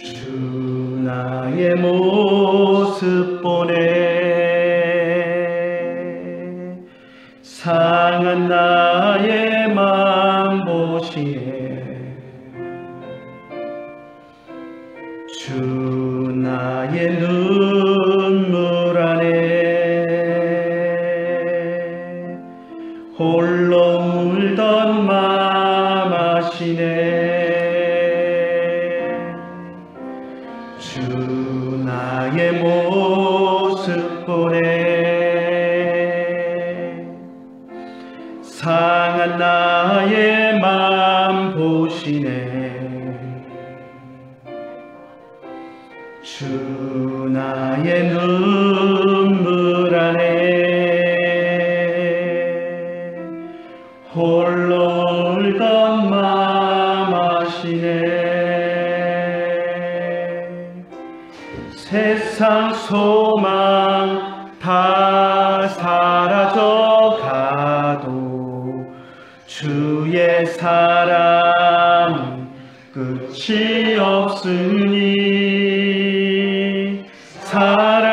주 나의 모습 보네 상한 나의 맘 보시네 주 나의 눈물 안에 홀로 울던 맘 아시네 주 나의 모습 보네 상한 나의 맘 보시네 주 나의 눈물 안에 홀로 울던 맘 아시네 세상 소망 다 사라져 가도 주의 사랑이 끝이 없으니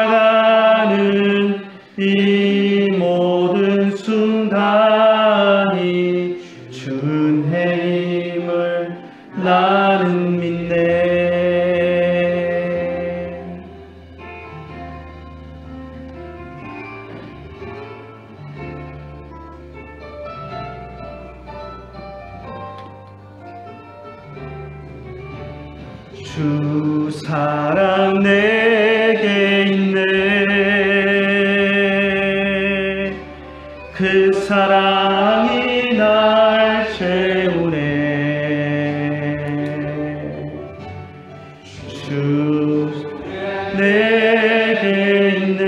살아가는 이 모든 순간이 주 은혜임을 나는 믿네 주 사랑 내게 있네 그 사랑이 날 채우네 주 내게 있네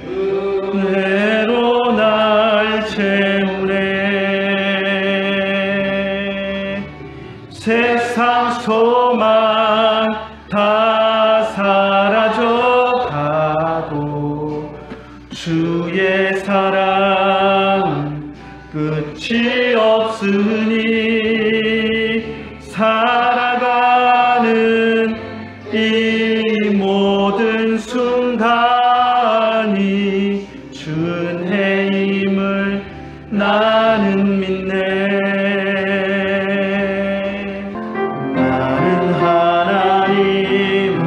은혜로 날 채우네 세상 소망 다 사라져 가도 주의 사랑 끝이 없으니 살아가는 이 모든 순간이 주 은혜임을 나는 믿네 나는 하나님을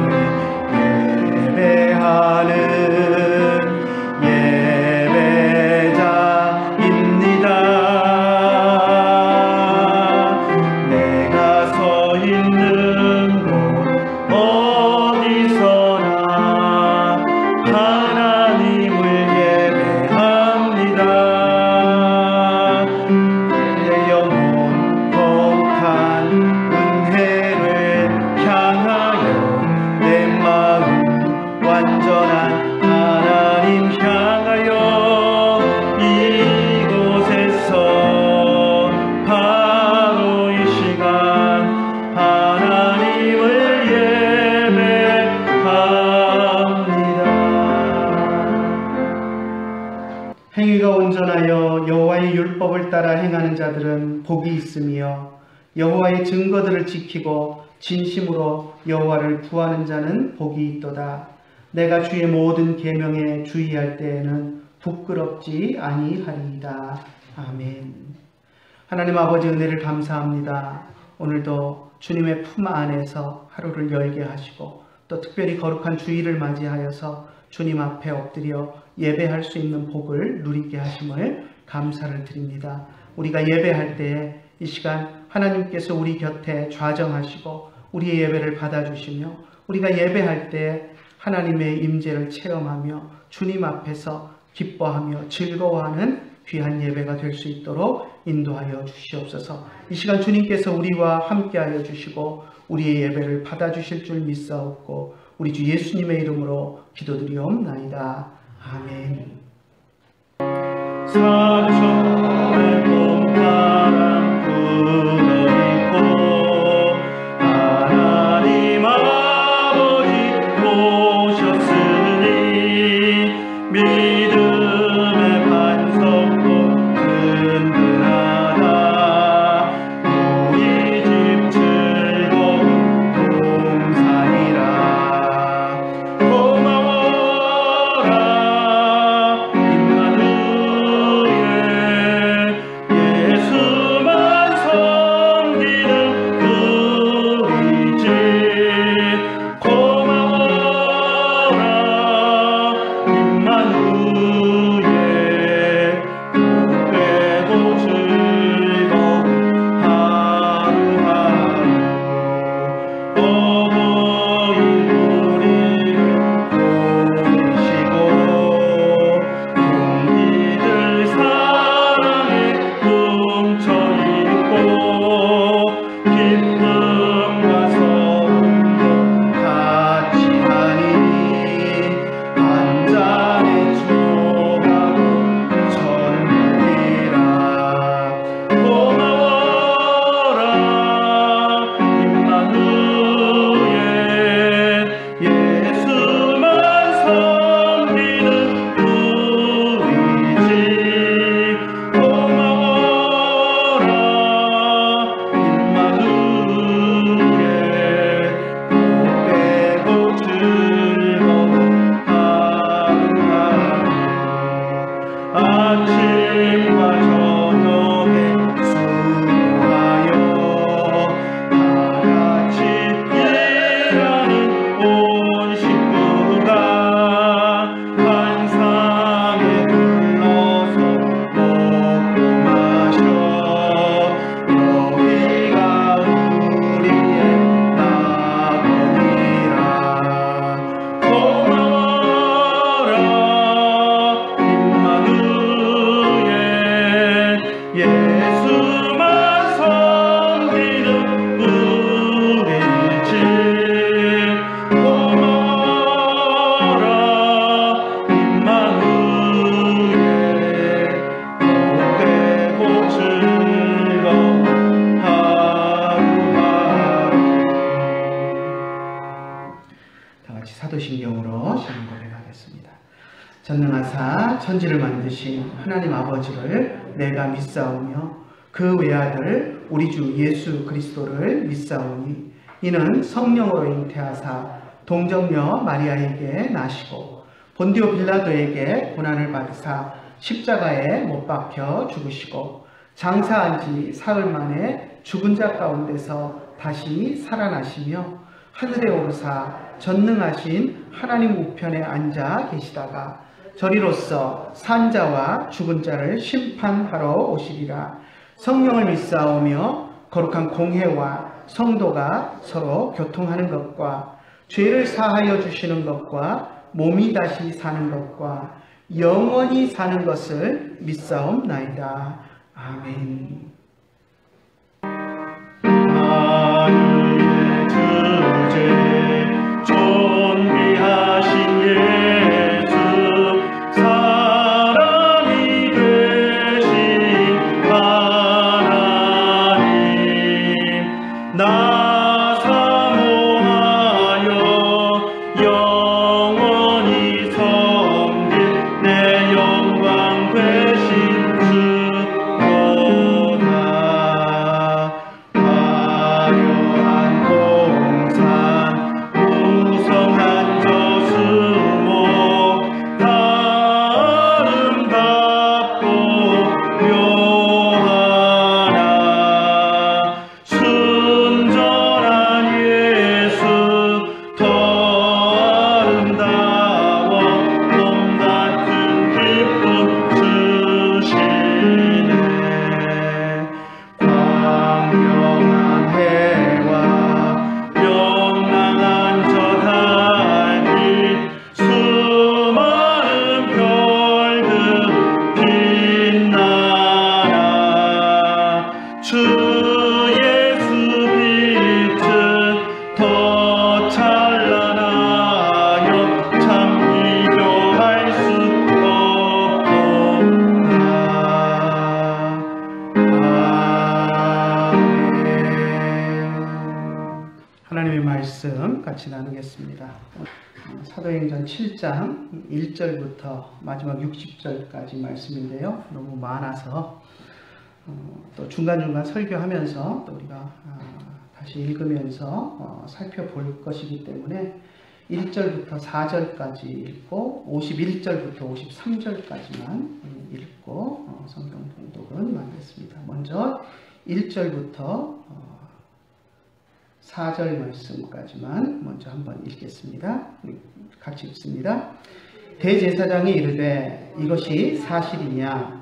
예배하는 예배자입니다 내가 서 있는 곳 어디서나 하나님을 예배합니다 내 영혼 거룩한 은혜를 향하여 내 마음 완전한 하나님 향하여 이곳에서 바로 이 시간 하나님을 예배합니다 행위가 온전하여 여호와의 율법을 따라 행하는 자들은 복이 있으며 여호와의 증거들을 지키고 진심으로 여호와를 구하는 자는 복이 있도다. 내가 주의 모든 계명에 주의할 때에는 부끄럽지 아니하리이다. 아멘. 하나님 아버지 은혜를 감사합니다. 오늘도 주님의 품 안에서 하루를 열게 하시고 또 특별히 거룩한 주일을 맞이하여서 주님 앞에 엎드려 예배할 수 있는 복을 누리게 하심을 감사를 드립니다. 우리가 예배할 때에 이 시간 하나님께서 우리 곁에 좌정하시고 우리의 예배를 받아주시며 우리가 예배할 때 하나님의 임재를 체험하며 주님 앞에서 기뻐하며 즐거워하는 귀한 예배가 될 수 있도록 인도하여 주시옵소서. 이 시간 주님께서 우리와 함께하여 주시고 우리의 예배를 받아주실 줄 믿사옵고 우리 주 예수님의 이름으로 기도드리옵나이다. 아멘. 사르셨네 봄바람 불어있고 하나님 아버지 오셨으니 믿음의 반석도 든든하다. 우리 주 아침과 저녁에 수고하여 다같이 일하는 온 식구가 한 상에 둘러서 먹고 마셔 여기가 우리의 낙원이라. 고마워라 임마누엘 예수만 섬기는 우리 집. 고마워라 임마누엘 복되고 즐거운 하루하루. 다같이 사도신경으로 신앙 고백하겠습니다. 전능하사 천지를 만드신 하나님 아버지를 내가 믿사오며 그 외아들 우리 주 예수 그리스도를 믿사오니 이는 성령으로 잉태하사 동정녀 마리아에게 나시고 본디오 빌라도에게 고난을 받으사 십자가에 못 박혀 죽으시고 장사한 지 사흘 만에 죽은 자 가운데서 다시 살아나시며 하늘에 오르사 전능하신 하나님 우편에 앉아 계시다가 저리로서 산자와 죽은 자를 심판하러 오시리라. 성령을 믿사오며 거룩한 공회와 성도가 서로 교통하는 것과 죄를 사하여 주시는 것과 몸이 다시 사는 것과 영원히 사는 것을 믿사옵나이다. 아멘. 하늘의 주제 존귀하신 예수 사람이 되신 하나님 나 사모하여 영원히 섬길 내 영광 되신 주로다. 화려한 동산 무성한 저수목 다 아름답고 묘하나 순전한 예수 더 아름다워 봄 같은 기쁨 주시네. 광명한 해와 명랑한 저 달빛 수많은 별들 빛나라. 주 예수 빛은 더 찬란하여 참 비교할 수 없도다. 아멘. 하나님의 말씀 같이 나누겠습니다. 사도행전 7장 1절부터 마지막 60절까지 말씀인데요. 너무 많아서 또 중간중간 설교하면서 또 우리가 다시 읽으면서 살펴볼 것이기 때문에 1절부터 4절까지 읽고 51절부터 53절까지만 읽고 성경 봉독은 마치겠습니다. 먼저 1절부터 4절 말씀까지만 먼저 한번 읽겠습니다. 같이 읽습니다. 대제사장이 이르되 이것이 사실이냐?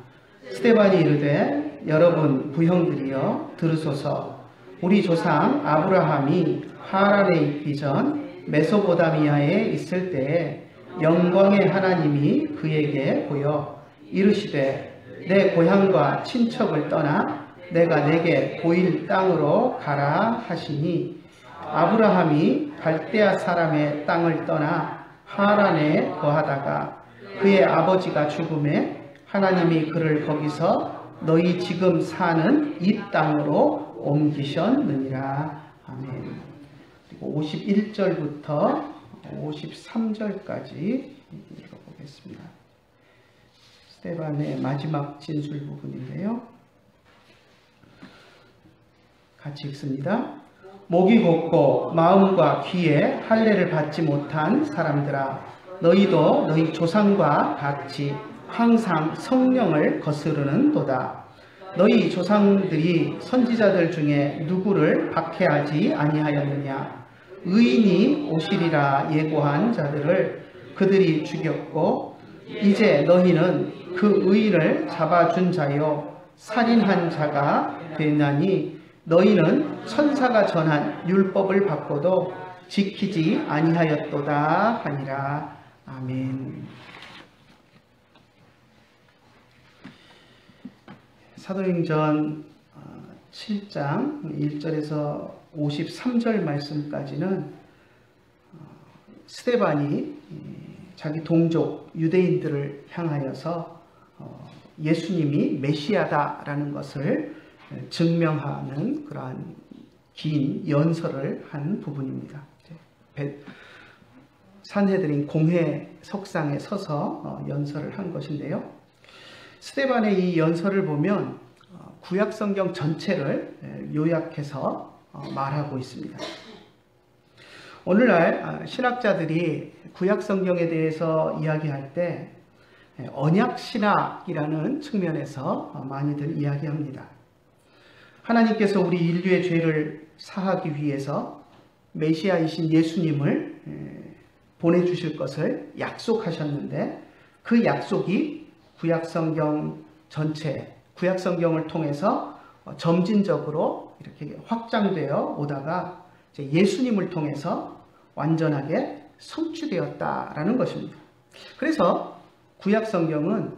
스데반이 이르되 여러분 부형들이여 들으소서. 우리 조상 아브라함이 하란에 있기 전 메소보다미아에 있을 때에 영광의 하나님이 그에게 보여 이르시되 내 고향과 친척을 떠나 내가 내게 보일 땅으로 가라 하시니 아브라함이 갈대아 사람의 땅을 떠나 하란에 거하다가 그의 아버지가 죽음에 하나님이 그를 거기서 너희 지금 사는 이 땅으로 옮기셨느니라. 아멘. 그리고 51절부터 53절까지 읽어보겠습니다. 스데반의 마지막 진술 부분인데요. 같이 읽습니다. 목이 곧고 마음과 귀에 할례를 받지 못한 사람들아, 너희도 너희 조상과 같이 항상 성령을 거스르는 도다. 너희 조상들이 선지자들 중에 누구를 박해하지 아니하였느냐? 의인이 오시리라 예고한 자들을 그들이 죽였고 이제 너희는 그 의인을 잡아준 자요 살인한 자가 되나니 너희는 천사가 전한 율법을 받고도 지키지 아니하였도다 하니라. 아멘. 사도행전 7장 1절에서 53절 말씀까지는 스데반이 자기 동족 유대인들을 향하여서 예수님이 메시아다라는 것을 증명하는 그러한 긴 연설을 한 부분입니다. 산헤드린 공회 석상에 서서 연설을 한 것인데요. 스데반의 이 연설을 보면 구약 성경 전체를 요약해서 말하고 있습니다. 오늘날 신학자들이 구약 성경에 대해서 이야기할 때 언약 신학이라는 측면에서 많이들 이야기합니다. 하나님께서 우리 인류의 죄를 사하기 위해서 메시아이신 예수님을 보내주실 것을 약속하셨는데 그 약속이 구약성경 전체, 구약성경을 통해서 점진적으로 이렇게 확장되어 오다가 이제 예수님을 통해서 완전하게 성취되었다라는 것입니다. 그래서 구약성경은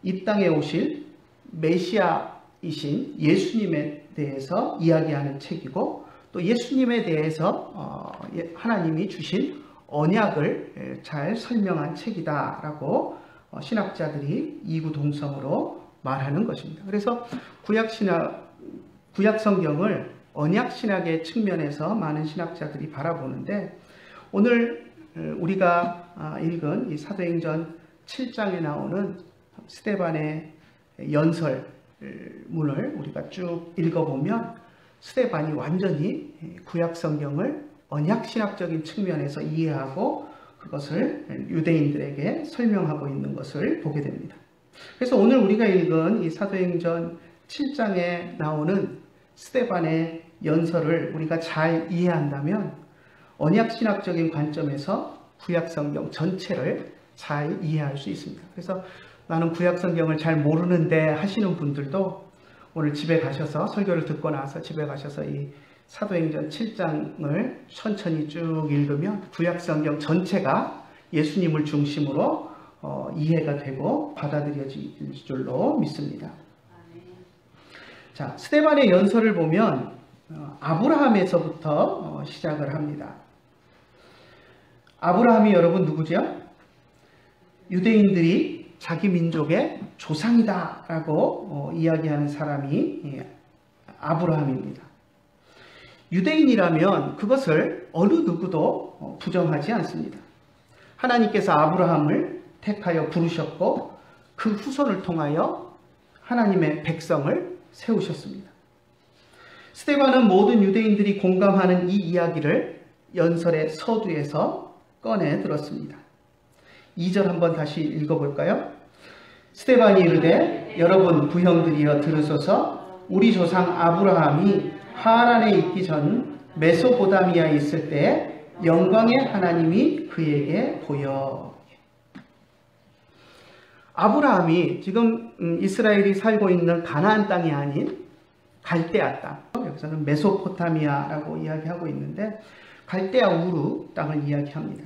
이 땅에 오실 메시아이신 예수님에 대해서 이야기하는 책이고 또 예수님에 대해서 하나님이 주신 언약을 잘 설명한 책이다라고 신학자들이 이구동성으로 말하는 것입니다. 그래서 구약성경을 언약신학의 측면에서 많은 신학자들이 바라보는데 오늘 우리가 읽은 이 사도행전 7장에 나오는 스데반의 연설문을 우리가 쭉 읽어보면 스데반이 완전히 구약성경을 언약신학적인 측면에서 이해하고 그것을 유대인들에게 설명하고 있는 것을 보게 됩니다. 그래서 오늘 우리가 읽은 이 사도행전 7장에 나오는 스데반의 연설을 우리가 잘 이해한다면 언약신학적인 관점에서 구약성경 전체를 잘 이해할 수 있습니다. 그래서 나는 구약성경을 잘 모르는데 하시는 분들도 오늘 집에 가셔서 설교를 듣고 나서 집에 가셔서 이 사도행전 7장을 천천히 쭉 읽으면 구약성경 전체가 예수님을 중심으로 이해가 되고 받아들여질 줄로 믿습니다. 자, 스데반의 연설을 보면 아브라함에서부터 시작을 합니다. 아브라함이 여러분 누구죠? 유대인들이 자기 민족의 조상이다라고 이야기하는 사람이 아브라함입니다. 유대인이라면 그것을 어느 누구도 부정하지 않습니다. 하나님께서 아브라함을 택하여 부르셨고 그 후손을 통하여 하나님의 백성을 세우셨습니다. 스데반은 모든 유대인들이 공감하는 이 이야기를 연설의 서두에서 꺼내 들었습니다. 2절 한번 다시 읽어볼까요? 스데반이 이르되 여러분 부형들이여 들으소서 우리 조상 아브라함이 하란에 있기 전 메소포타미아에 있을 때 영광의 하나님이 그에게 보여. 아브라함이 지금 이스라엘이 살고 있는 가나안 땅이 아닌 갈대아 땅, 여기서는 메소포타미아라고 이야기하고 있는데 갈대아 우르 땅을 이야기합니다.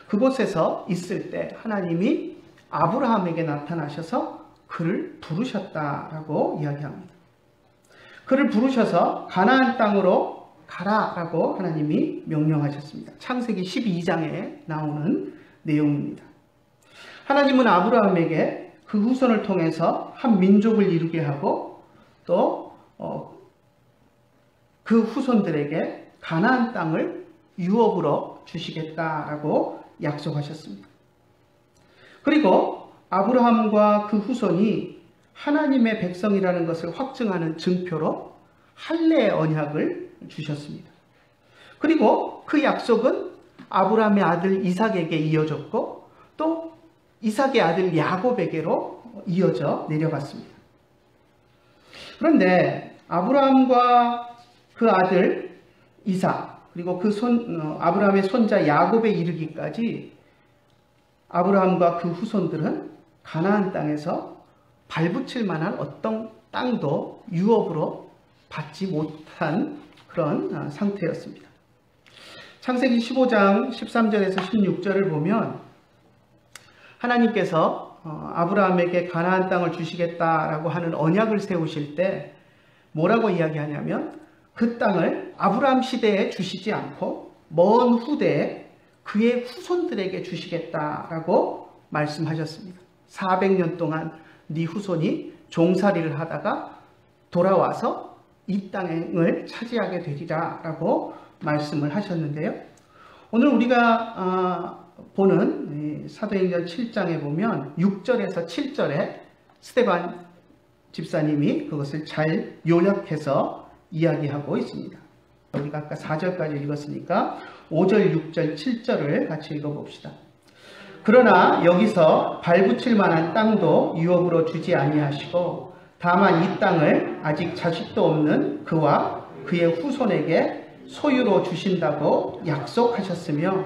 그곳에서 있을 때 하나님이 아브라함에게 나타나셔서 그를 부르셨다라고 이야기합니다. 그를 부르셔서 가나안 땅으로 가라라고 하나님이 명령하셨습니다. 창세기 12장에 나오는 내용입니다. 하나님은 아브라함에게 그 후손을 통해서 한 민족을 이루게 하고 또 그 후손들에게 가나안 땅을 유업으로 주시겠다라고 약속하셨습니다. 그리고 아브라함과 그 후손이 하나님의 백성이라는 것을 확증하는 증표로 할례의 언약을 주셨습니다. 그리고 그 약속은 아브라함의 아들 이삭에게 이어졌고 또 이삭의 아들 야곱에게로 이어져 내려갔습니다. 그런데 아브라함과 그 아들 이삭 그리고 아브라함의 손자 야곱에 이르기까지 아브라함과 그 후손들은 가나안 땅에서 발붙일 만한 어떤 땅도 유업으로 받지 못한 그런 상태였습니다. 창세기 15장 13절에서 16절을 보면 하나님께서 아브라함에게 가나안 땅을 주시겠다라고 하는 언약을 세우실 때 뭐라고 이야기하냐면 그 땅을 아브라함 시대에 주시지 않고 먼 후대에 그의 후손들에게 주시겠다라고 말씀하셨습니다. 400년 동안 네 후손이 종살이를 하다가 돌아와서 이 땅을 차지하게 되리라 라고 말씀을 하셨는데요. 오늘 우리가 보는 사도행전 7장에 보면 6절에서 7절에 스데반 집사님이 그것을 잘 요약해서 이야기하고 있습니다. 우리가 아까 4절까지 읽었으니까 5절, 6절, 7절을 같이 읽어봅시다. 그러나 여기서 발붙일 만한 땅도 유업으로 주지 아니하시고 다만 이 땅을 아직 자식도 없는 그와 그의 후손에게 소유로 주신다고 약속하셨으며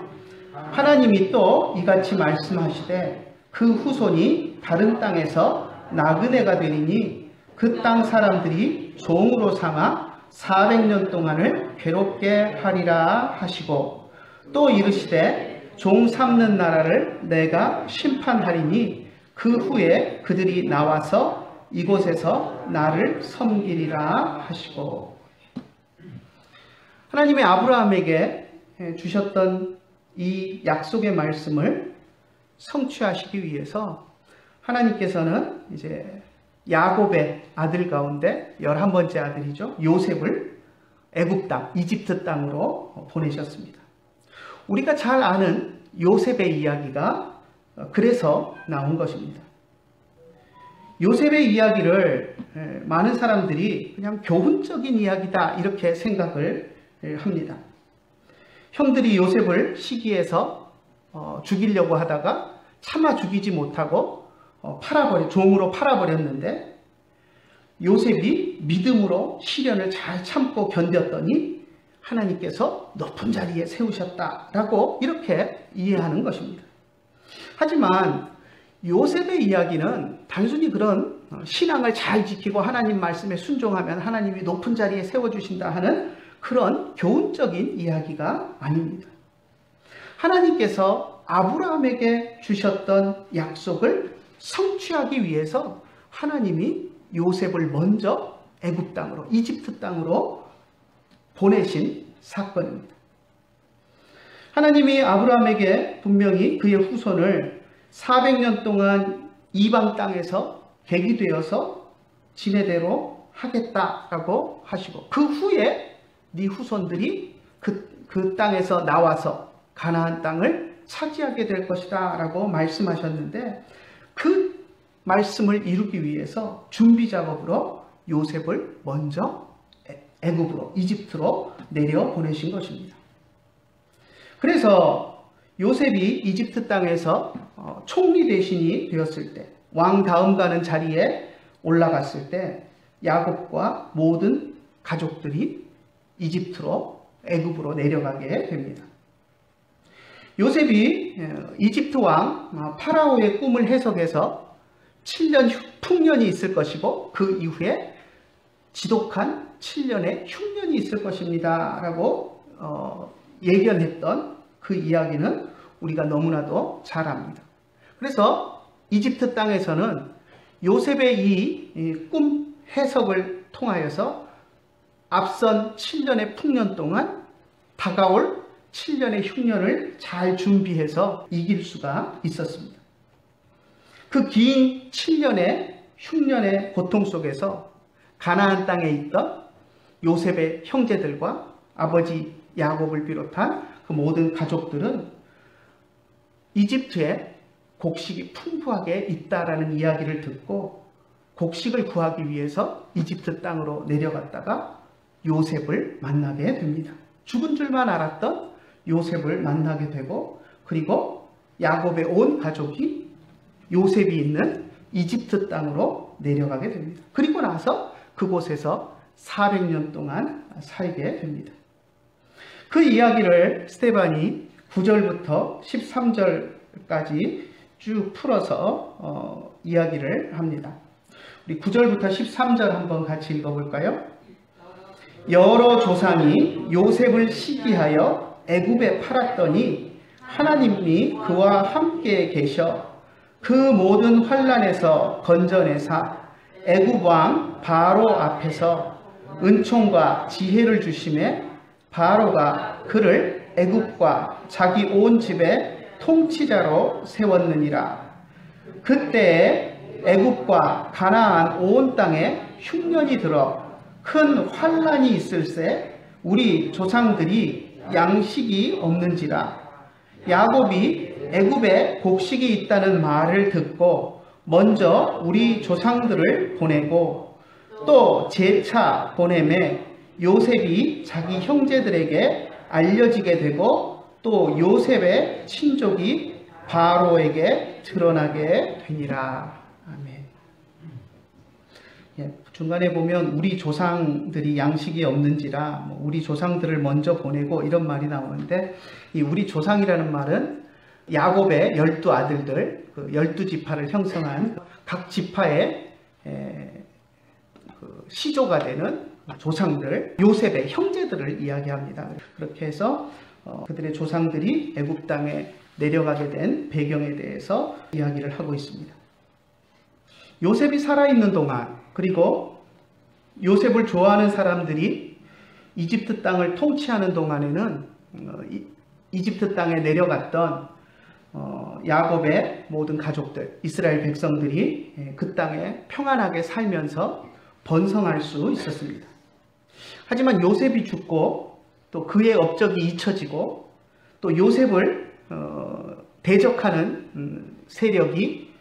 하나님이 또 이같이 말씀하시되 그 후손이 다른 땅에서 나그네가 되리니 그 땅 사람들이 종으로 삼아 400년 동안을 괴롭게 하리라 하시고 또 이르시되 종 삼는 나라를 내가 심판하리니 그 후에 그들이 나와서 이곳에서 나를 섬기리라 하시고 하나님의 아브라함에게 주셨던 이 약속의 말씀을 성취하시기 위해서 하나님께서는 이제 야곱의 아들 가운데 11번째 아들이죠. 요셉을 애굽 땅, 이집트 땅으로 보내셨습니다. 우리가 잘 아는 요셉의 이야기가 그래서 나온 것입니다. 요셉의 이야기를 많은 사람들이 그냥 교훈적인 이야기다 이렇게 생각을 합니다. 형들이 요셉을 시기해서 죽이려고 하다가 차마 죽이지 못하고 종으로 팔아버렸는데 요셉이 믿음으로 시련을 잘 참고 견뎠더니 하나님께서 높은 자리에 세우셨다라고 이렇게 이해하는 것입니다. 하지만 요셉의 이야기는 단순히 그런 신앙을 잘 지키고 하나님 말씀에 순종하면 하나님이 높은 자리에 세워주신다 하는 그런 교훈적인 이야기가 아닙니다. 하나님께서 아브라함에게 주셨던 약속을 성취하기 위해서 하나님이 요셉을 먼저 애굽 땅으로, 이집트 땅으로 보내신 사건입니다. 하나님이 아브라함에게 분명히 그의 후손을 400년 동안 이방 땅에서 계기되어서 지내대로 하겠다라고 하시고 그 후에 네 후손들이 그 땅에서 나와서 가나안 땅을 차지하게 될 것이다 라고 말씀하셨는데 그 말씀을 이루기 위해서 준비 작업으로 요셉을 먼저 애굽으로, 이집트로 내려보내신 것입니다. 그래서 요셉이 이집트 땅에서 총리 대신이 되었을 때, 왕 다음 가는 자리에 올라갔을 때 야곱과 모든 가족들이 이집트로, 애굽으로 내려가게 됩니다. 요셉이 이집트 왕 파라오의 꿈을 해석해서 7년 풍년이 있을 것이고 그 이후에 지독한 7년의 흉년이 있을 것입니다 라고 예견했던 그 이야기는 우리가 너무나도 잘 압니다. 그래서 이집트 땅에서는 요셉의 이 꿈 해석을 통하여서 앞선 7년의 풍년 동안 다가올 7년의 흉년을 잘 준비해서 이길 수가 있었습니다. 그 긴 7년의 흉년의 고통 속에서 가나안 땅에 있던 요셉의 형제들과 아버지 야곱을 비롯한 그 모든 가족들은 이집트에 곡식이 풍부하게 있다라는 이야기를 듣고 곡식을 구하기 위해서 이집트 땅으로 내려갔다가 요셉을 만나게 됩니다. 죽은 줄만 알았던 요셉을 만나게 되고 그리고 야곱의 온 가족이 요셉이 있는 이집트 땅으로 내려가게 됩니다. 그리고 나서 그곳에서 400년 동안 살게 됩니다. 그 이야기를 스데반이 9절부터 13절까지 쭉 풀어서 이야기를 합니다. 우리 9절부터 13절 한번 같이 읽어볼까요? 여러 조상이 요셉을 시기하여 애굽에 팔았더니 하나님이 그와 함께 계셔 그 모든 환난에서 건져내사 애굽 왕 바로 앞에서 은총과 지혜를 주심에 바로가 그를 애굽과 자기 온 집의 통치자로 세웠느니라. 그때에 애굽과 가나안 온 땅에 흉년이 들어 큰 환난이 있을세 우리 조상들이 양식이 없는지라. 야곱이 애굽에 곡식이 있다는 말을 듣고 먼저 우리 조상들을 보내고 또 재차 보내매 요셉이 자기 형제들에게 알려지게 되고 또 요셉의 친족이 바로에게 드러나게 되니라. 아멘. 중간에 보면 우리 조상들이 양식이 없는지라 우리 조상들을 먼저 보내고 이런 말이 나오는데, 이 우리 조상이라는 말은 야곱의 12아들들, 그 12지파를 형성한 각 지파의 시조가 되는 조상들, 요셉의 형제들을 이야기합니다. 그렇게 해서 그들의 조상들이 애굽 땅에 내려가게 된 배경에 대해서 이야기를 하고 있습니다. 요셉이 살아있는 동안, 그리고 요셉을 좋아하는 사람들이 이집트 땅을 통치하는 동안에는 이집트 땅에 내려갔던 야곱의 모든 가족들, 이스라엘 백성들이 그 땅에 평안하게 살면서 번성할 수 있었습니다. 하지만 요셉이 죽고 또 그의 업적이 잊혀지고 또 요셉을 대적하는 세력이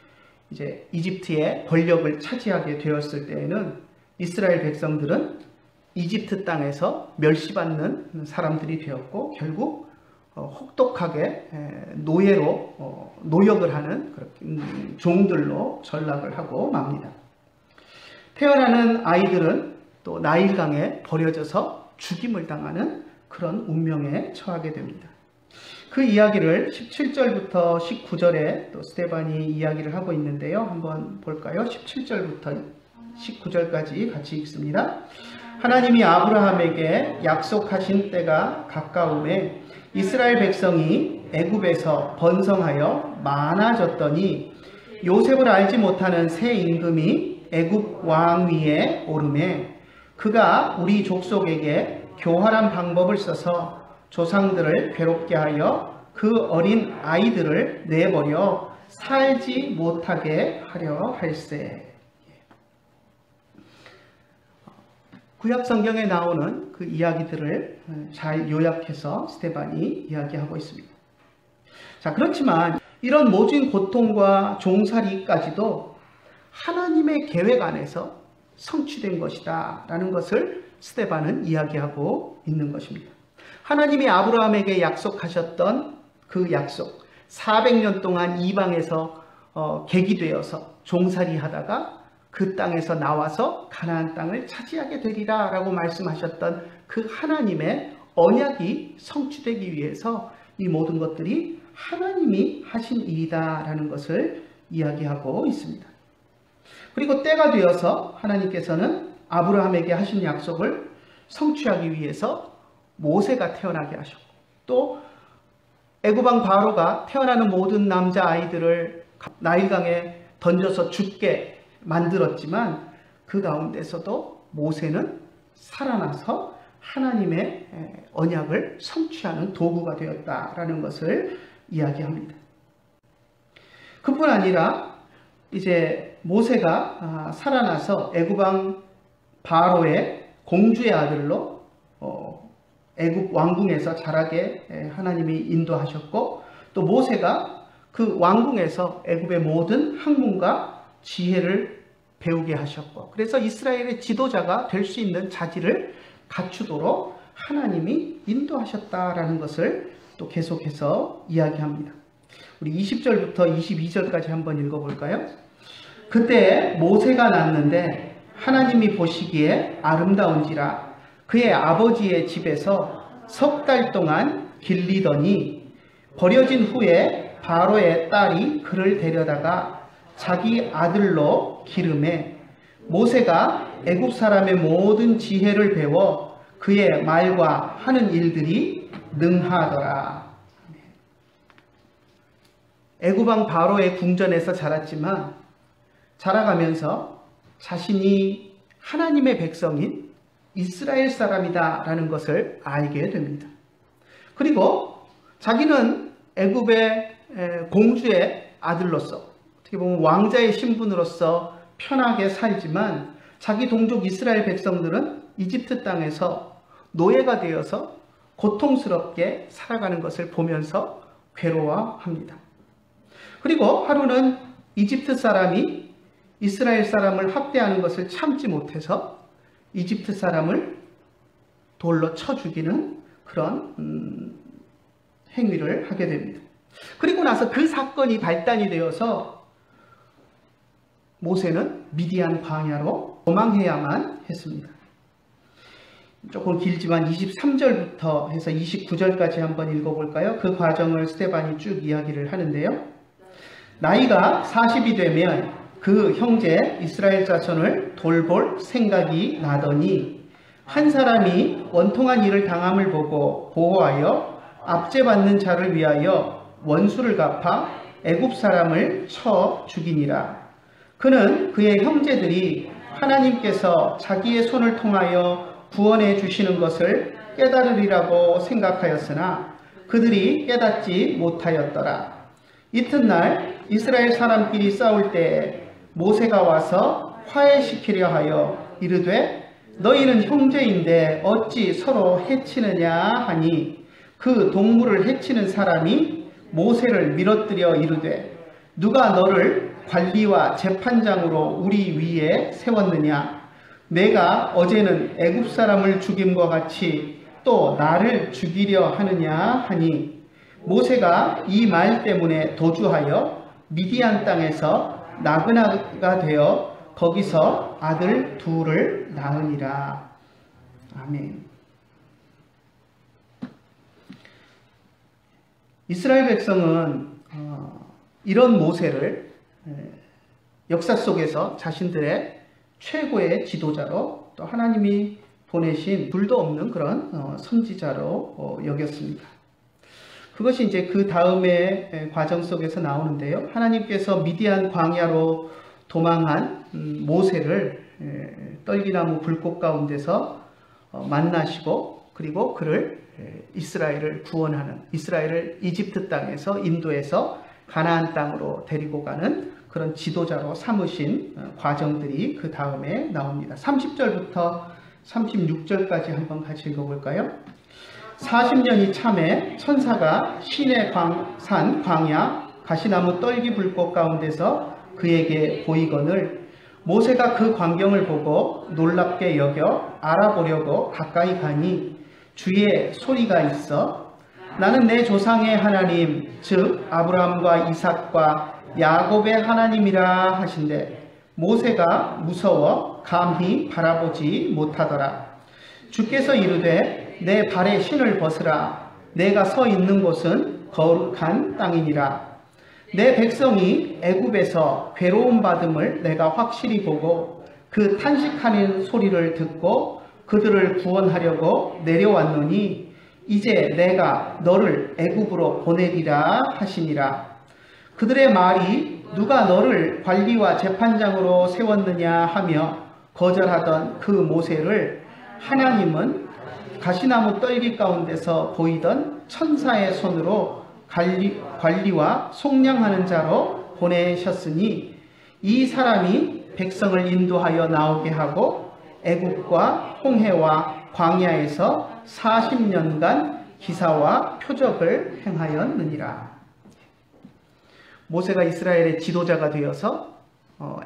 이제 이집트의 권력을 차지하게 되었을 때에는 이스라엘 백성들은 이집트 땅에서 멸시받는 사람들이 되었고 결국 혹독하게 노예로 노역을 하는 종들로 전락을 하고 맙니다. 태어나는 아이들은 또 나일강에 버려져서 죽임을 당하는 그런 운명에 처하게 됩니다. 그 이야기를 17절부터 19절에 또 스데반이 이야기를 하고 있는데요. 한번 볼까요? 17절부터 19절까지 같이 읽습니다. 하나님이 아브라함에게 약속하신 때가 가까움에 이스라엘 백성이 애굽에서 번성하여 많아졌더니 요셉을 알지 못하는 새 임금이 애굽 왕 위에 오르매 그가 우리 족속에게 교활한 방법을 써서 조상들을 괴롭게 하여 그 어린 아이들을 내버려 살지 못하게 하려 할세. 구약 성경에 나오는 그 이야기들을 잘 요약해서 스데반이 이야기하고 있습니다. 자, 그렇지만 이런 모진 고통과 종살이까지도 하나님의 계획 안에서 성취된 것이다 라는 것을 스데반은 이야기하고 있는 것입니다. 하나님이 아브라함에게 약속하셨던 그 약속, 400년 동안 이방에서 객이되어서 종살이 하다가 그 땅에서 나와서 가나안 땅을 차지하게 되리라 라고 말씀하셨던 그 하나님의 언약이 성취되기 위해서 이 모든 것들이 하나님이 하신 일이다 라는 것을 이야기하고 있습니다. 그리고 때가 되어서 하나님께서는 아브라함에게 하신 약속을 성취하기 위해서 모세가 태어나게 하셨고 또 애굽 왕 바로가 태어나는 모든 남자아이들을 나일강에 던져서 죽게 만들었지만 그 가운데서도 모세는 살아나서 하나님의 언약을 성취하는 도구가 되었다라는 것을 이야기합니다. 그뿐 아니라 이제 모세가 살아나서 애굽 왕 바로의 공주의 아들로 애굽 왕궁에서 자라게 하나님이 인도하셨고 또 모세가 그 왕궁에서 애굽의 모든 학문과 지혜를 배우게 하셨고 그래서 이스라엘의 지도자가 될 수 있는 자질을 갖추도록 하나님이 인도하셨다라는 것을 또 계속해서 이야기합니다. 우리 20절부터 22절까지 한번 읽어볼까요? 그때 모세가 낳는데 하나님이 보시기에 아름다운지라 그의 아버지의 집에서 3달 동안 길리더니 버려진 후에 바로의 딸이 그를 데려다가 자기 아들로 기름해 모세가 애굽 사람의 모든 지혜를 배워 그의 말과 하는 일들이 능하더라. 애굽 왕 바로의 궁전에서 자랐지만 자라가면서 자신이 하나님의 백성인 이스라엘 사람이다라는 것을 알게 됩니다. 그리고 자기는 애굽의 공주의 아들로서 어떻게 보면 왕자의 신분으로서 편하게 살지만 자기 동족 이스라엘 백성들은 이집트 땅에서 노예가 되어서 고통스럽게 살아가는 것을 보면서 괴로워합니다. 그리고 하루는 이집트 사람이 이스라엘 사람을 학대하는 것을 참지 못해서 이집트 사람을 돌로 쳐 죽이는 그런 행위를 하게 됩니다. 그리고 나서 그 사건이 발단이 되어서 모세는 미디안 광야로 도망해야만 했습니다. 조금 길지만 23절부터 해서 29절까지 한번 읽어볼까요? 그 과정을 스데반이 쭉 이야기를 하는데요. 나이가 40이 되면 그 형제 이스라엘 자손을 돌볼 생각이 나더니 한 사람이 원통한 일을 당함을 보고 보호하여 압제받는 자를 위하여 원수를 갚아 애굽 사람을 쳐 죽이니라. 그는 그의 형제들이 하나님께서 자기의 손을 통하여 구원해 주시는 것을 깨달으리라고 생각하였으나 그들이 깨닫지 못하였더라. 이튿날 이스라엘 사람끼리 싸울 때 모세가 와서 화해시키려 하여 이르되 너희는 형제인데 어찌 서로 해치느냐 하니 그 동물을 해치는 사람이 모세를 밀어뜨려 이르되 누가 너를 관리와 재판장으로 우리 위에 세웠느냐? 내가 어제는 애굽 사람을 죽임과 같이 또 나를 죽이려 하느냐 하니 모세가 이 말 때문에 도주하여 미디안 땅에서 나그네가 되어 거기서 아들 둘을 낳으니라. 아멘. 이스라엘 백성은 이런 모세를 역사 속에서 자신들의 최고의 지도자로 또 하나님이 보내신 둘도 없는 그런 선지자로 여겼습니다. 그것이 이제 그 다음의 과정 속에서 나오는데요. 하나님께서 미디안 광야로 도망한 모세를 떨기나무 불꽃 가운데서 만나시고 그리고 그를 이스라엘을 구원하는 이스라엘을 이집트 땅에서 인도해서 가나안 땅으로 데리고 가는 그런 지도자로 삼으신 과정들이 그 다음에 나옵니다. 30절부터 36절까지 한번 같이 읽어볼까요? 40년이 참에 천사가 시내 산 광야 가시나무 떨기 불꽃 가운데서 그에게 보이거늘 모세가 그 광경을 보고 놀랍게 여겨 알아보려고 가까이 가니 주의 소리가 있어 나는 내 조상의 하나님 즉 아브라함과 이삭과 야곱의 하나님이라 하신대 모세가 무서워 감히 바라보지 못하더라. 주께서 이르되 내 발에 신을 벗으라. 내가 서 있는 곳은 거룩한 땅이니라. 내 백성이 애굽에서 괴로움 받음을 내가 확실히 보고 그 탄식하는 소리를 듣고 그들을 구원하려고 내려왔노니 이제 내가 너를 애굽으로 보내리라 하시니라. 그들의 말이 누가 너를 관리와 재판장으로 세웠느냐 하며 거절하던 그 모세를 하나님은 가시나무 떨기 가운데서 보이던 천사의 손으로 관리와 속량하는 자로 보내셨으니 이 사람이 백성을 인도하여 나오게 하고 애굽과 홍해와 광야에서 40년간 기사와 표적을 행하였느니라. 모세가 이스라엘의 지도자가 되어서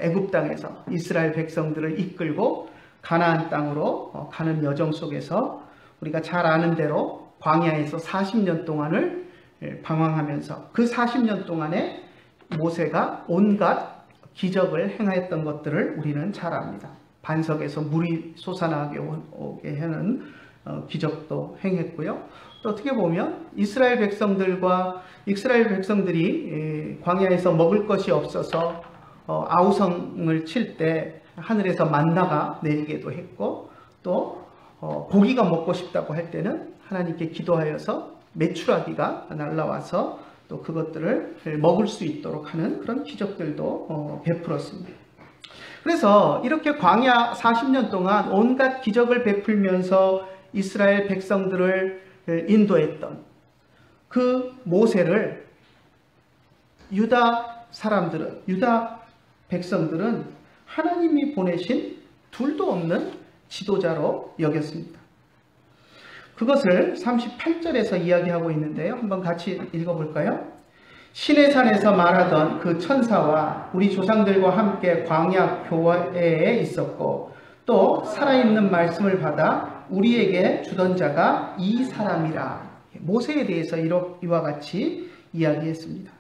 애굽 땅에서 이스라엘 백성들을 이끌고 가나안 땅으로 가는 여정 속에서 우리가 잘 아는 대로 광야에서 40년 동안을 방황하면서 그 40년 동안에 모세가 온갖 기적을 행하였던 것들을 우리는 잘 압니다. 반석에서 물이 솟아나게 오게 하는 기적도 행했고요. 또 어떻게 보면 이스라엘 백성들이 광야에서 먹을 것이 없어서 아우성을 칠 때 하늘에서 만나가 내리기도 했고, 또 고기가 먹고 싶다고 할 때는 하나님께 기도하여서 메추라기가 날라와서 또 그것들을 먹을 수 있도록 하는 그런 기적들도 베풀었습니다. 그래서 이렇게 광야 40년 동안 온갖 기적을 베풀면서 이스라엘 백성들을 인도했던 그 모세를 유다 백성들은 하나님이 보내신 둘도 없는 지도자로 여겼습니다. 그것을 38절에서 이야기하고 있는데요. 한번 같이 읽어볼까요? 시내산에서 말하던 그 천사와 우리 조상들과 함께 광야 교회에 있었고, 또 살아있는 말씀을 받아 우리에게 주던 자가 이 사람이라. 모세에 대해서 이와 같이 이야기했습니다.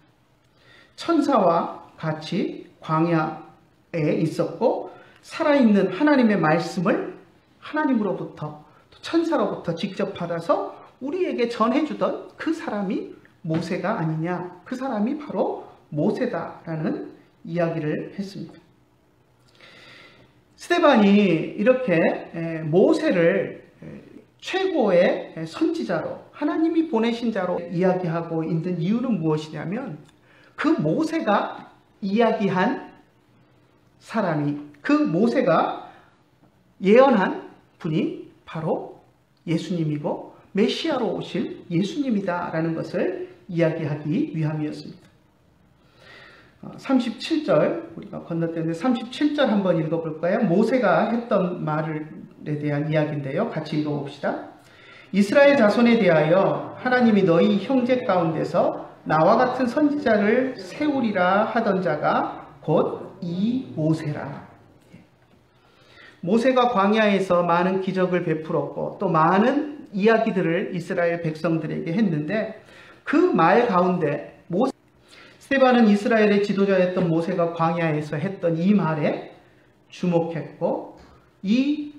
천사와 같이 광야에 있었고, 살아있는 하나님의 말씀을 하나님으로부터, 천사로부터 직접 받아서 우리에게 전해주던 그 사람이 모세가 아니냐, 그 사람이 바로 모세다라는 이야기를 했습니다. 스데반이 이렇게 모세를 최고의 선지자로, 하나님이 보내신 자로 이야기하고 있는 이유는 무엇이냐면, 그 모세가 이야기한 사람이, 그 모세가 예언한 분이 바로 예수님이고 메시아로 오실 예수님이다라는 것을 이야기하기 위함이었습니다. 37절 우리가 건너뛰었는데 37절 한번 읽어볼까요? 모세가 했던 말에 대한 이야기인데요. 같이 읽어봅시다. 이스라엘 자손에 대하여 하나님이 너희 형제 가운데서 나와 같은 선지자를 세우리라 하던 자가 곧 이 모세라. 모세가 광야에서 많은 기적을 베풀었고 또 많은 이야기들을 이스라엘 백성들에게 했는데, 그 말 가운데 스데반은 이스라엘의 지도자였던 모세가 광야에서 했던 이 말에 주목했고, 이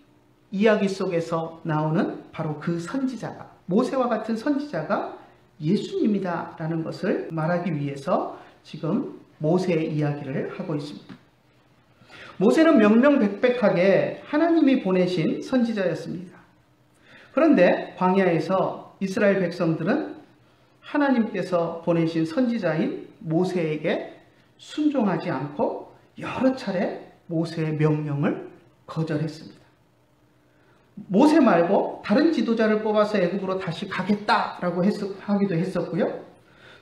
이야기 속에서 나오는 바로 그 선지자가, 모세와 같은 선지자가 예수님이다 라는 것을 말하기 위해서 지금 모세의 이야기를 하고 있습니다. 모세는 명명백백하게 하나님이 보내신 선지자였습니다. 그런데 광야에서 이스라엘 백성들은 하나님께서 보내신 선지자인 모세에게 순종하지 않고 여러 차례 모세의 명령을 거절했습니다. 모세 말고 다른 지도자를 뽑아서 애굽으로 다시 가겠다라고 하기도 했었고요.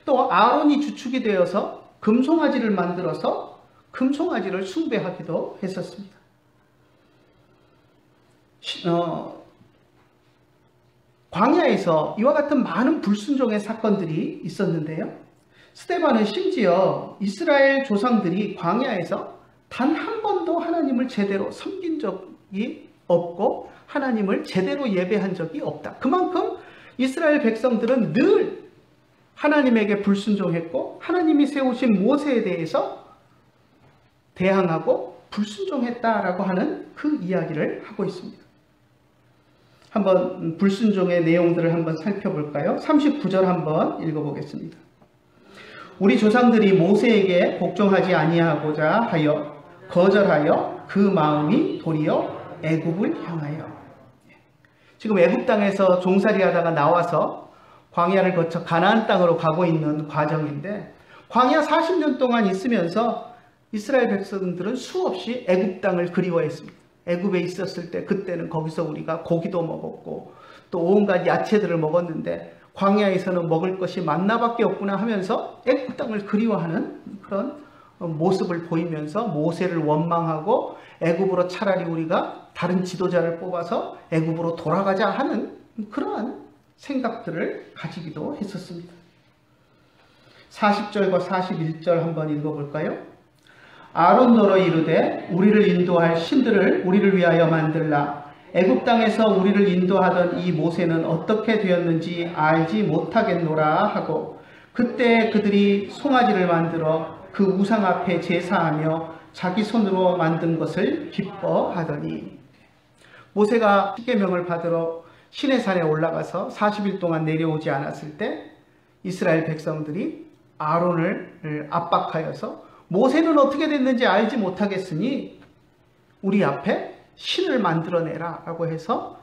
또 아론이 주축이 되어서 금송아지를 만들어서 금송아지를 숭배하기도 했었습니다. 광야에서 이와 같은 많은 불순종의 사건들이 있었는데요. 스데반은 심지어 이스라엘 조상들이 광야에서 단 한 번도 하나님을 제대로 섬긴 적이 없고 하나님을 제대로 예배한 적이 없다. 그만큼 이스라엘 백성들은 늘 하나님에게 불순종했고 하나님이 세우신 모세에 대해서 대항하고 불순종했다라고 하는 그 이야기를 하고 있습니다. 한번 불순종의 내용들을 한번 살펴볼까요? 39절 한번 읽어보겠습니다. 우리 조상들이 모세에게 복종하지 아니하고자 하여 거절하여 그 마음이 도리어 애굽을 향하여. 지금 애굽 땅에서 종살이하다가 나와서 광야를 거쳐 가나안 땅으로 가고 있는 과정인데, 광야 40년 동안 있으면서 이스라엘 백성들은 수없이 애굽 땅을 그리워했습니다. 애굽에 있었을 때 그때는 거기서 우리가 고기도 먹었고 또 온갖 야채들을 먹었는데 광야에서는 먹을 것이 만나밖에 없구나 하면서 애굽 땅을 그리워하는 그런 모습을 보이면서 모세를 원망하고 애굽으로 차라리 우리가 다른 지도자를 뽑아서 애굽으로 돌아가자 하는 그러한 생각들을 가지기도 했었습니다. 40절과 41절 한번 읽어볼까요? 아론더러 이르되 우리를 인도할 신들을 우리를 위하여 만들라. 애굽 땅에서 우리를 인도하던 이 모세는 어떻게 되었는지 알지 못하겠노라 하고 그때 그들이 송아지를 만들어 그 우상 앞에 제사하며 자기 손으로 만든 것을 기뻐하더니, 모세가 십계명을 받으러 시내산에 올라가서 40일 동안 내려오지 않았을 때 이스라엘 백성들이 아론을 압박하여서 모세는 어떻게 됐는지 알지 못하겠으니 우리 앞에 신을 만들어내라 라고 해서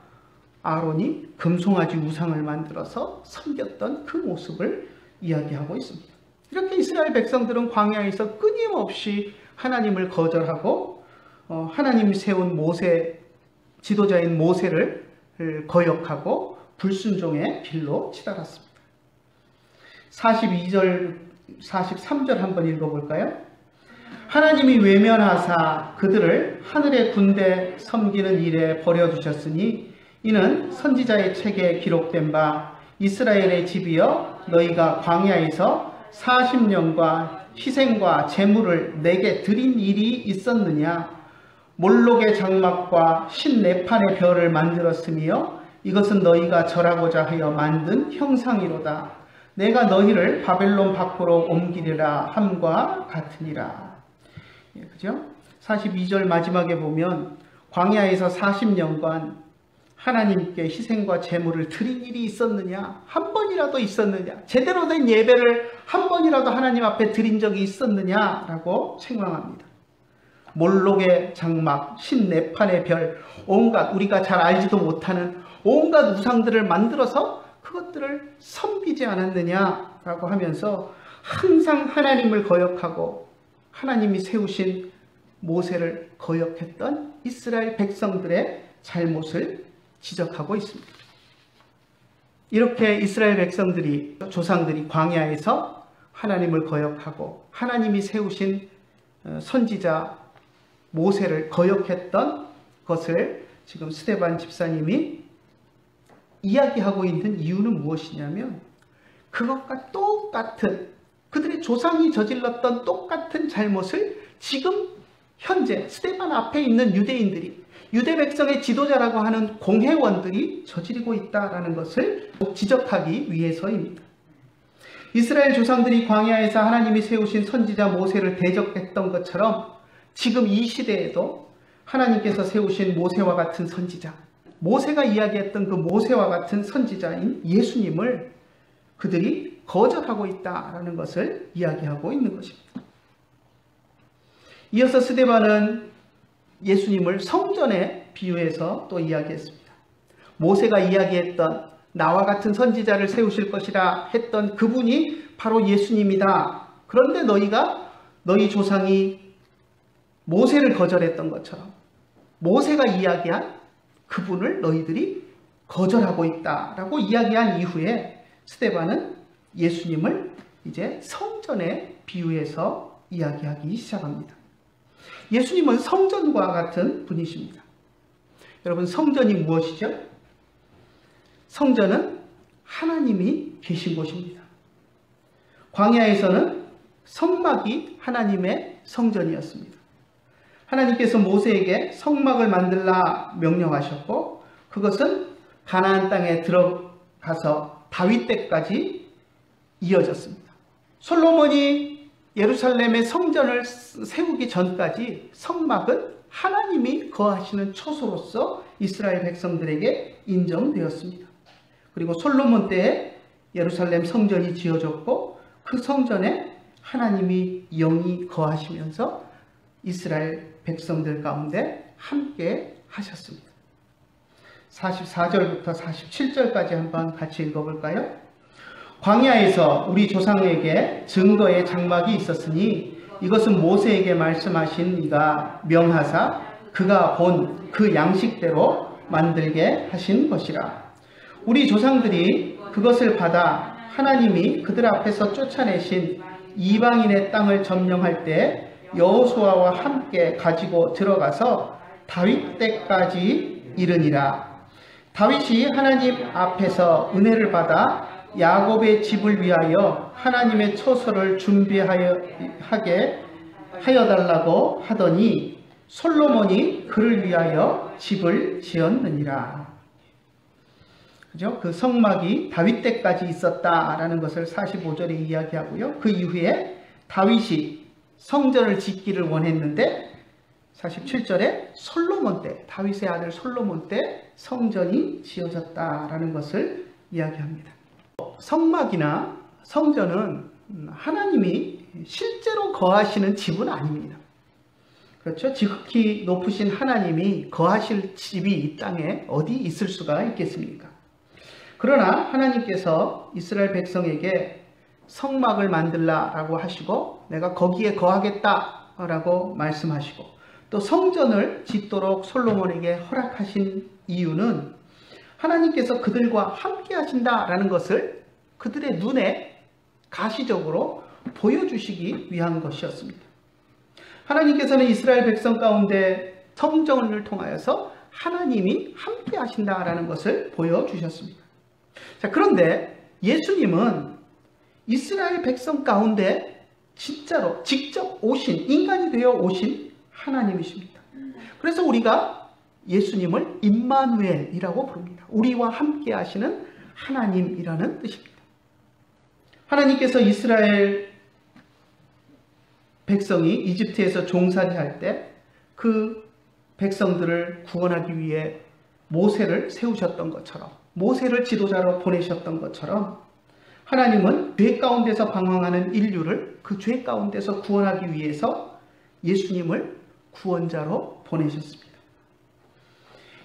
아론이 금송아지 우상을 만들어서 섬겼던 그 모습을 이야기하고 있습니다. 이렇게 이스라엘 백성들은 광야에서 끊임없이 하나님을 거절하고 하나님이 세운 모세, 지도자인 모세를 거역하고 불순종의 길로 치달았습니다. 42절, 43절 한번 읽어볼까요? 하나님이 외면하사 그들을 하늘의 군대 섬기는 일에 버려두셨으니 이는 선지자의 책에 기록된 바 이스라엘의 집이여 너희가 광야에서 40년과 희생과 제물을 내게 드린 일이 있었느냐. 몰록의 장막과 신네판의 별을 만들었으며 이것은 너희가 절하고자 하여 만든 형상이로다. 내가 너희를 바벨론 밖으로 옮기리라 함과 같으니라. 그죠? 42절 마지막에 보면 광야에서 40년간 하나님께 희생과 제물을 드린 일이 있었느냐? 한 번이라도 있었느냐? 제대로 된 예배를 한 번이라도 하나님 앞에 드린 적이 있었느냐? 라고 책망합니다. 몰록의 장막, 신네판의 별, 온갖 우리가 잘 알지도 못하는 온갖 우상들을 만들어서 그것들을 섬기지 않았느냐? 라고 하면서 항상 하나님을 거역하고 하나님이 세우신 모세를 거역했던 이스라엘 백성들의 잘못을 지적하고 있습니다. 이렇게 이스라엘 백성들이, 조상들이 광야에서 하나님을 거역하고 하나님이 세우신 선지자 모세를 거역했던 것을 지금 스데반 집사님이 이야기하고 있는 이유는 무엇이냐면, 그것과 똑같은, 그들의 조상이 저질렀던 똑같은 잘못을 지금 현재 스데반 앞에 있는 유대인들이, 유대 백성의 지도자라고 하는 공회원들이 저지르고 있다는 것을 지적하기 위해서입니다. 이스라엘 조상들이 광야에서 하나님이 세우신 선지자 모세를 대적했던 것처럼 지금 이 시대에도 하나님께서 세우신 모세와 같은 선지자, 모세가 이야기했던 그 모세와 같은 선지자인 예수님을 그들이 거절하고 있다는 것을 이야기하고 있는 것입니다. 이어서 스데반은 예수님을 성전에 비유해서 또 이야기했습니다. 모세가 이야기했던 나와 같은 선지자를 세우실 것이라 했던 그분이 바로 예수님이다. 그런데 너희 조상이 모세를 거절했던 것처럼 모세가 이야기한 그분을 너희들이 거절하고 있다라고 이야기한 이후에 스데반은 예수님을 이제 성전에 비유해서 이야기하기 시작합니다. 예수님은 성전과 같은 분이십니다. 여러분, 성전이 무엇이죠? 성전은 하나님이 계신 곳입니다. 광야에서는 성막이 하나님의 성전이었습니다. 하나님께서 모세에게 성막을 만들라 명령하셨고, 그것은 가나안 땅에 들어가서 다윗 때까지 이어졌습니다. 솔로몬이 예루살렘의 성전을 세우기 전까지 성막은 하나님이 거하시는 처소로서 이스라엘 백성들에게 인정되었습니다. 그리고 솔로몬 때에 예루살렘 성전이 지어졌고 그 성전에 하나님이 영이 거하시면서 이스라엘 백성들 가운데 함께 하셨습니다. 44절부터 47절까지 한번 같이 읽어볼까요? 광야에서 우리 조상에게 증거의 장막이 있었으니 이것은 모세에게 말씀하신 이가 명하사 그가 본 그 양식대로 만들게 하신 것이라. 우리 조상들이 그것을 받아 하나님이 그들 앞에서 쫓아내신 이방인의 땅을 점령할 때 여호수아와 함께 가지고 들어가서 다윗 때까지 이르니라. 다윗이 하나님 앞에서 은혜를 받아 야곱의 집을 위하여 하나님의 처소를 준비하게 하여달라고 하더니 솔로몬이 그를 위하여 집을 지었느니라. 그죠? 그 성막이 다윗 때까지 있었다라는 것을 45절에 이야기하고요. 그 이후에 다윗이 성전을 짓기를 원했는데 47절에 솔로몬 때, 다윗의 아들 솔로몬 때 성전이 지어졌다라는 것을 이야기합니다. 성막이나 성전은 하나님이 실제로 거하시는 집은 아닙니다. 그렇죠? 지극히 높으신 하나님이 거하실 집이 이 땅에 어디 있을 수가 있겠습니까? 그러나 하나님께서 이스라엘 백성에게 성막을 만들라라고 하시고 내가 거기에 거하겠다라고 말씀하시고 또 성전을 짓도록 솔로몬에게 허락하신 이유는 하나님께서 그들과 함께 하신다라는 것을 그들의 눈에 가시적으로 보여주시기 위한 것이었습니다. 하나님께서는 이스라엘 백성 가운데 성전을 통하여서 하나님이 함께 하신다라는 것을 보여주셨습니다. 자, 그런데 예수님은 이스라엘 백성 가운데 진짜로 직접 오신, 인간이 되어 오신 하나님이십니다. 그래서 우리가 예수님을 임마누엘이라고 부릅니다. 우리와 함께 하시는 하나님이라는 뜻입니다. 하나님께서 이스라엘 백성이 이집트에서 종살이할 때 그 백성들을 구원하기 위해 모세를 세우셨던 것처럼, 모세를 지도자로 보내셨던 것처럼 하나님은 죄 가운데서 방황하는 인류를 그 죄 가운데서 구원하기 위해서 예수님을 구원자로 보내셨습니다.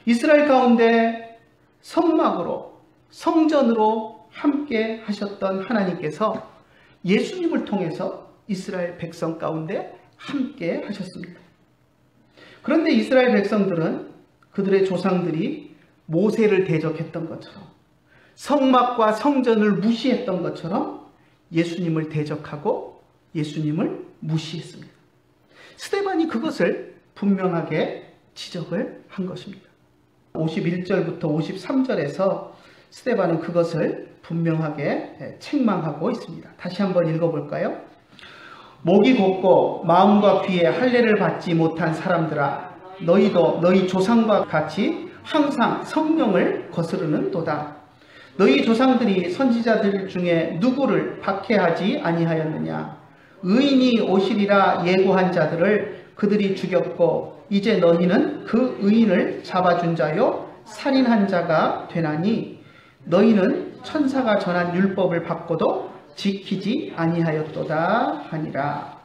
이스라엘 가운데 성막으로, 성전으로 함께 하셨던 하나님께서 예수님을 통해서 이스라엘 백성 가운데 함께 하셨습니다. 그런데 이스라엘 백성들은 그들의 조상들이 모세를 대적했던 것처럼, 성막과 성전을 무시했던 것처럼 예수님을 대적하고 예수님을 무시했습니다. 스데반이 그것을 분명하게 지적을 한 것입니다. 51절부터 53절에서 스데반은 그것을 분명하게 책망하고 있습니다. 다시 한번 읽어볼까요? 목이 곧고 마음과 귀에 할례를 받지 못한 사람들아, 너희도 너희 조상과 같이 항상 성령을 거스르는도다. 너희 조상들이 선지자들 중에 누구를 박해하지 아니하였느냐? 의인이 오시리라 예고한 자들을 그들이 죽였고 이제 너희는 그 의인을 잡아준 자요 살인한 자가 되나니 너희는 천사가 전한 율법을 받고도 지키지 아니하였도다 하니라.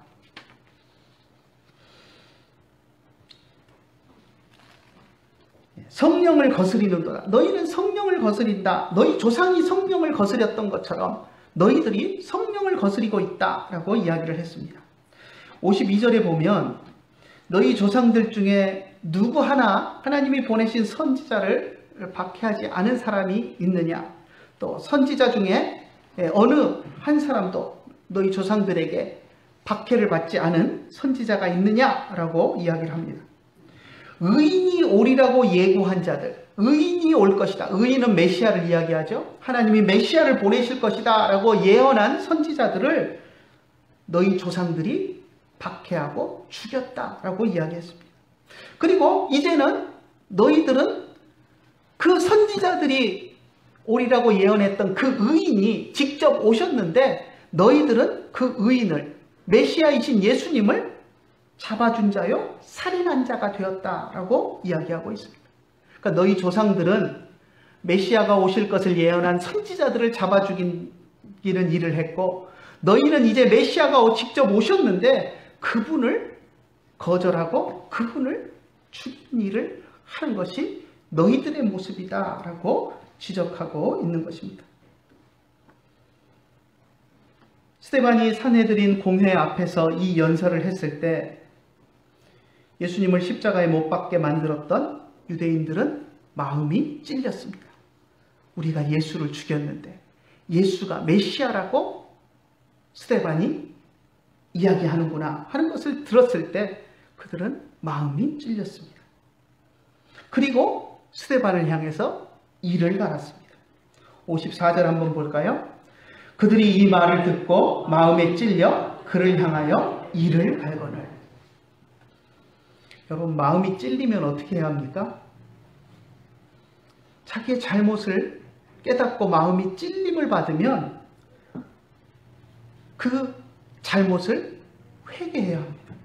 성령을 거스리는도다. 너희는 성령을 거스린다. 너희 조상이 성령을 거스렸던 것처럼 너희들이 성령을 거스리고 있다라고 이야기를 했습니다. 52절에 보면 너희 조상들 중에 누구 하나 하나님이 보내신 선지자를 박해하지 않은 사람이 있느냐? 또 선지자 중에 어느 한 사람도 너희 조상들에게 박해를 받지 않은 선지자가 있느냐라고 이야기를 합니다. 의인이 오리라고 예고한 자들, 의인이 올 것이다. 의인은 메시아를 이야기하죠. 하나님이 메시아를 보내실 것이다 라고 예언한 선지자들을 너희 조상들이 박해하고 죽였다라고 이야기했습니다. 그리고 이제는 너희들은 그 선지자들이 오리라고 예언했던 그 의인이 직접 오셨는데 너희들은 그 의인을, 메시아이신 예수님을 잡아준 자요 살인한 자가 되었다라고 이야기하고 있습니다. 그러니까 너희 조상들은 메시아가 오실 것을 예언한 선지자들을 잡아 죽이는 일을 했고 너희는 이제 메시아가 직접 오셨는데 그분을 거절하고 그분을 죽인 일을 하는 것이 너희들의 모습이다라고 지적하고 있는 것입니다. 스데반이 산헤드린 공회 앞에서 이 연설을 했을 때 예수님을 십자가에 못 박게 만들었던 유대인들은 마음이 찔렸습니다. 우리가 예수를 죽였는데 예수가 메시아라고 스데반이 이야기하는구나 하는 것을 들었을 때 그들은 마음이 찔렸습니다. 그리고 스데반을 향해서 이를 갈았습니다. 54절 한번 볼까요? 그들이 이 말을 듣고 마음에 찔려 그를 향하여 이를 갈거늘. 여러분, 마음이 찔리면 어떻게 해야 합니까? 자기의 잘못을 깨닫고 마음이 찔림을 받으면 그 잘못을 회개해야 합니다.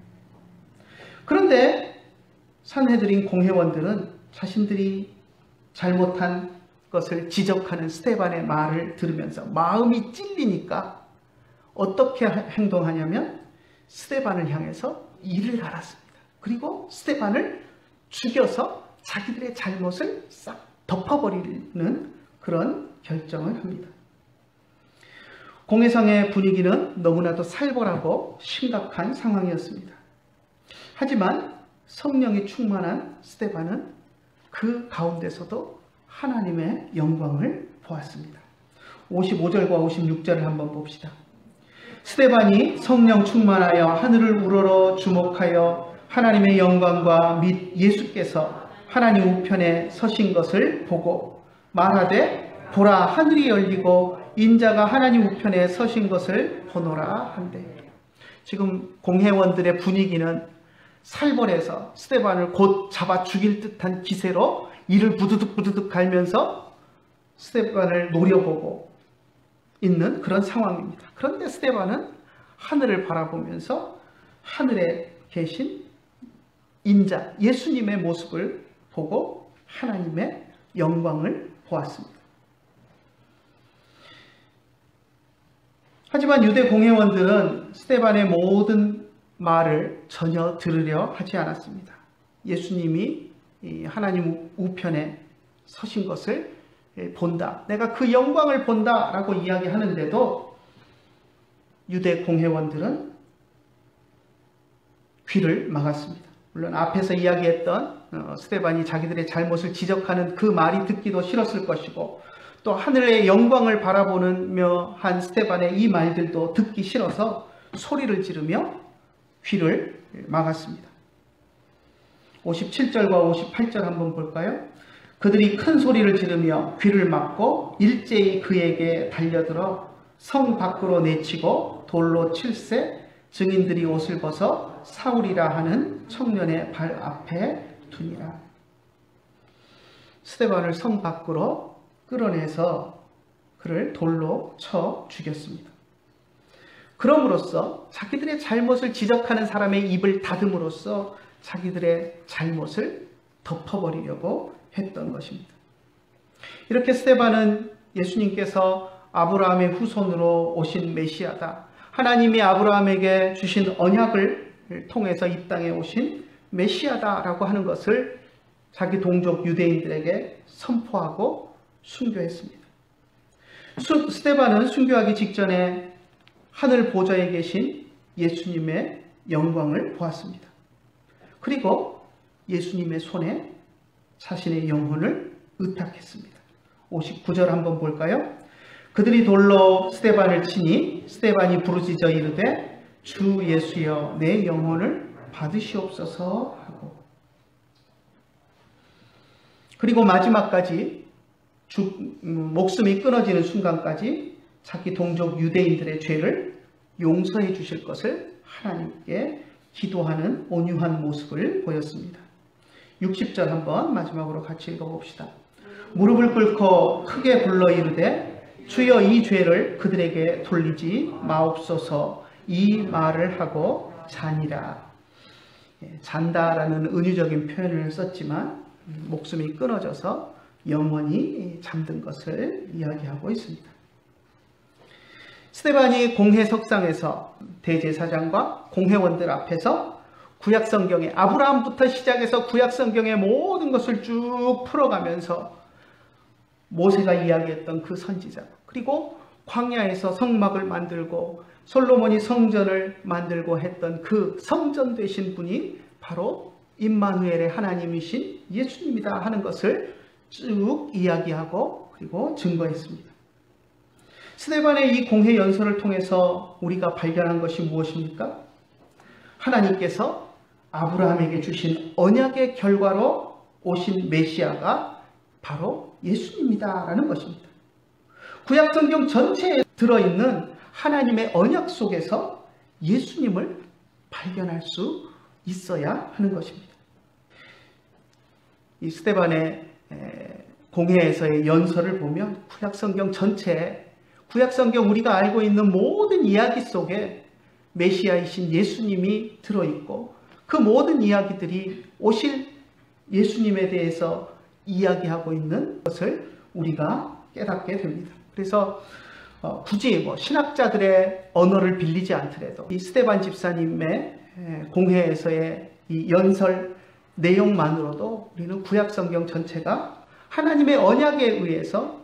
그런데 산헤드린 공회원들은 자신들이 잘못한 것을 지적하는 스데반의 말을 들으면서 마음이 찔리니까 어떻게 행동하냐면 스데반을 향해서 이를 갈았습니다. 그리고 스데반을 죽여서 자기들의 잘못을 싹 덮어버리는 그런 결정을 합니다. 공회성의 분위기는 너무나도 살벌하고 심각한 상황이었습니다. 하지만 성령이 충만한 스데반은 그 가운데서도 하나님의 영광을 보았습니다. 55절과 56절을 한번 봅시다. 스데반이 성령 충만하여 하늘을 우러러 주목하여 하나님의 영광과 및 예수께서 하나님 우편에 서신 것을 보고 말하되 보라 하늘이 열리고 인자가 하나님 우편에 서신 것을 보노라 한대. 지금 공회원들의 분위기는 살벌해서 스데반을 곧 잡아 죽일 듯한 기세로 이를 부두둑 갈면서 스데반을 노려보고 있는 그런 상황입니다. 그런데 스데반은 하늘을 바라보면서 하늘에 계신 인자 예수님의 모습을 보고 하나님의 영광을 보았습니다. 하지만 유대 공회원들은 스데반의 모든 말을 전혀 들으려 하지 않았습니다. 예수님이 하나님 우편에 서신 것을 본다. 내가 그 영광을 본다 라고 이야기하는데도 유대 공회원들은 귀를 막았습니다. 물론 앞에서 이야기했던 스데반이 자기들의 잘못을 지적하는 그 말이 듣기도 싫었을 것이고 또 하늘의 영광을 바라보며 한 스데반의 이 말들도 듣기 싫어서 소리를 지르며 귀를 막았습니다. 57절과 58절 한번 볼까요? 그들이 큰 소리를 지르며 귀를 막고 일제히 그에게 달려들어 성 밖으로 내치고 돌로 칠세 증인들이 옷을 벗어 사울이라 하는 청년의 발 앞에 두니라. 스데반을 성 밖으로 끌어내서 그를 돌로 쳐 죽였습니다. 그럼으로써 자기들의 잘못을 지적하는 사람의 입을 닫음으로써 자기들의 잘못을 덮어버리려고 했던 것입니다. 이렇게 스데반은 예수님께서 아브라함의 후손으로 오신 메시아다. 하나님이 아브라함에게 주신 언약을 통해서 이 땅에 오신 메시아다라고 하는 것을 자기 동족 유대인들에게 선포하고 순교했습니다. 스데반은 순교하기 직전에 하늘 보좌에 계신 예수님의 영광을 보았습니다. 그리고 예수님의 손에 자신의 영혼을 의탁했습니다. 59절 한번 볼까요? 그들이 돌로 스데반을 치니 스데반이 부르짖어 이르되 주 예수여 내 영혼을 받으시옵소서 하고, 그리고 마지막까지 목숨이 끊어지는 순간까지 자기 동족 유대인들의 죄를 용서해 주실 것을 하나님께 기도하는 온유한 모습을 보였습니다. 60절 한번 마지막으로 같이 읽어봅시다. 무릎을 꿇고 크게 불러 이르되 주여 이 죄를 그들에게 돌리지 마옵소서. 이 말을 하고 자니라. 잔다라는 은유적인 표현을 썼지만 목숨이 끊어져서 영원히 잠든 것을 이야기하고 있습니다. 스데반이 공회석상에서 대제사장과 공회원들 앞에서 구약성경의 아브라함부터 시작해서 구약성경의 모든 것을 쭉 풀어가면서 모세가 이야기했던 그 선지자, 그리고 광야에서 성막을 만들고 솔로몬이 성전을 만들고 했던 그 성전 되신 분이 바로 임마누엘의 하나님이신 예수님이다 하는 것을 쭉 이야기하고 그리고 증거했습니다. 스데반의 이 공회 연설을 통해서 우리가 발견한 것이 무엇입니까? 하나님께서 아브라함에게 주신 언약의 결과로 오신 메시아가 바로 예수님이다 라는 것입니다. 구약성경 전체에 들어있는 하나님의 언약 속에서 예수님을 발견할 수 있어야 하는 것입니다. 이 스데반의 공회에서의 연설을 보면 구약성경 전체에, 구약성경 우리가 알고 있는 모든 이야기 속에 메시아이신 예수님이 들어있고, 그 모든 이야기들이 오실 예수님에 대해서 이야기하고 있는 것을 우리가 깨닫게 됩니다. 그래서 굳이 신학자들의 언어를 빌리지 않더라도 이 스데반 집사님의 공회에서의 이 연설 내용만으로도 우리는 구약성경 전체가 하나님의 언약에 의해서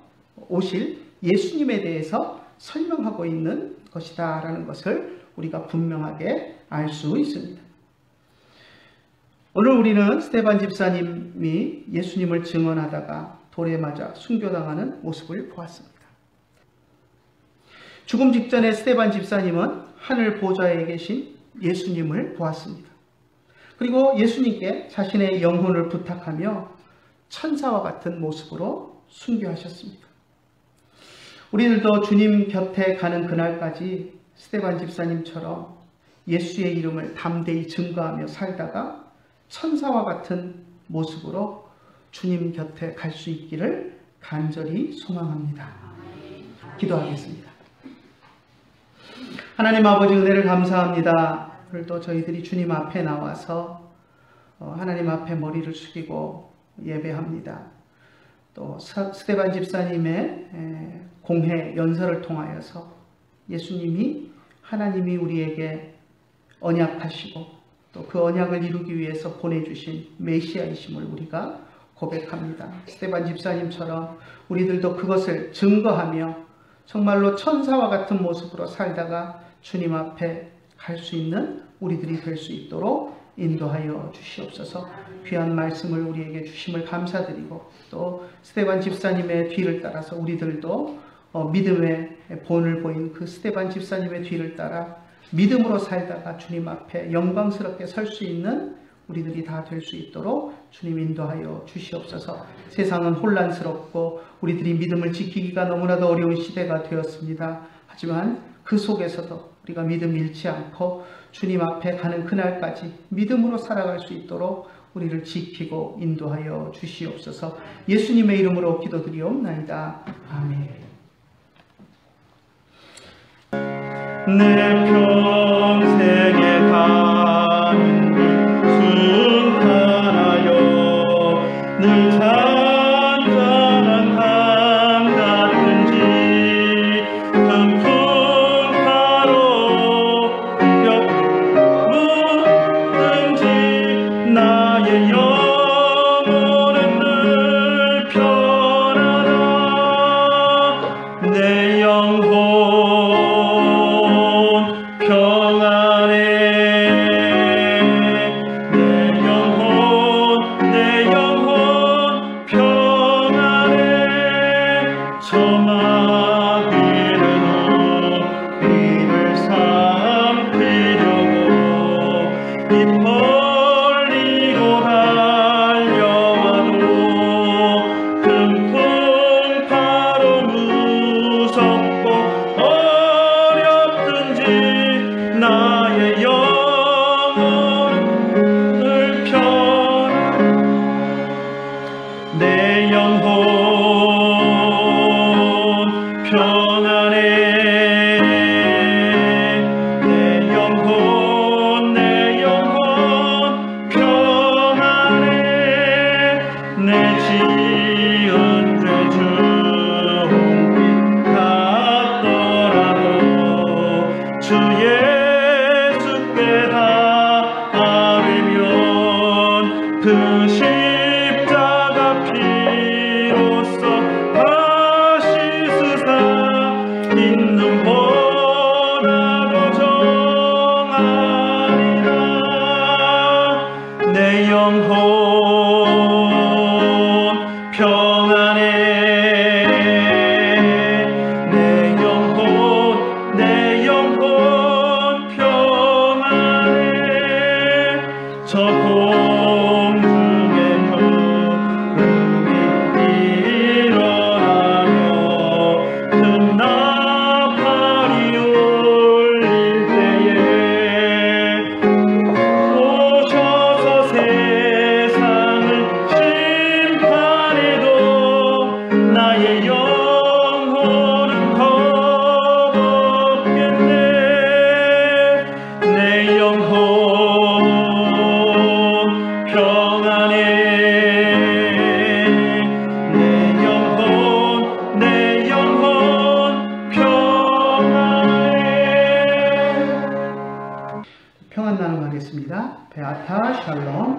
오실 예수님에 대해서 설명하고 있는 것이다 라는 것을 우리가 분명하게 알 수 있습니다. 오늘 우리는 스데반 집사님이 예수님을 증언하다가 돌에 맞아 순교당하는 모습을 보았습니다. 죽음 직전에 스데반 집사님은 하늘 보좌에 계신 예수님을 보았습니다. 그리고 예수님께 자신의 영혼을 부탁하며 천사와 같은 모습으로 순교하셨습니다. 우리들도 주님 곁에 가는 그날까지 스데반 집사님처럼 예수의 이름을 담대히 증거하며 살다가 천사와 같은 모습으로 주님 곁에 갈 수 있기를 간절히 소망합니다. 기도하겠습니다. 하나님 아버지, 은혜를 감사합니다. 오늘도 저희들이 주님 앞에 나와서 하나님 앞에 머리를 숙이고 예배합니다. 또 스데반 집사님의 공회 연설을 통하여서 예수님이, 하나님이 우리에게 언약하시고 또 그 언약을 이루기 위해서 보내주신 메시아이심을 우리가 고백합니다. 스데반 집사님처럼 우리들도 그것을 증거하며 정말로 천사와 같은 모습으로 살다가 주님 앞에 갈 수 있는 우리들이 될 수 있도록 인도하여 주시옵소서. 귀한 말씀을 우리에게 주심을 감사드리고, 또 스데반 집사님의 뒤를 따라서 우리들도 믿음의 본을 보인 그 스데반 집사님의 뒤를 따라 믿음으로 살다가 주님 앞에 영광스럽게 설 수 있는 우리들이 다 될 수 있도록 주님 인도하여 주시옵소서. 세상은 혼란스럽고 우리들이 믿음을 지키기가 너무나도 어려운 시대가 되었습니다. 하지만 그 속에서도 우리가 믿음 잃지 않고 주님 앞에 가는 그날까지 믿음으로 살아갈 수 있도록 우리를 지키고 인도하여 주시옵소서. 예수님의 이름으로 기도드리옵나이다. 아멘. 내 평생에 가는 길 순탄하여 늘 잔잔한 강 같은지 큰 풍파로 겪는지 나의 영혼은 늘 편하다. 내 영혼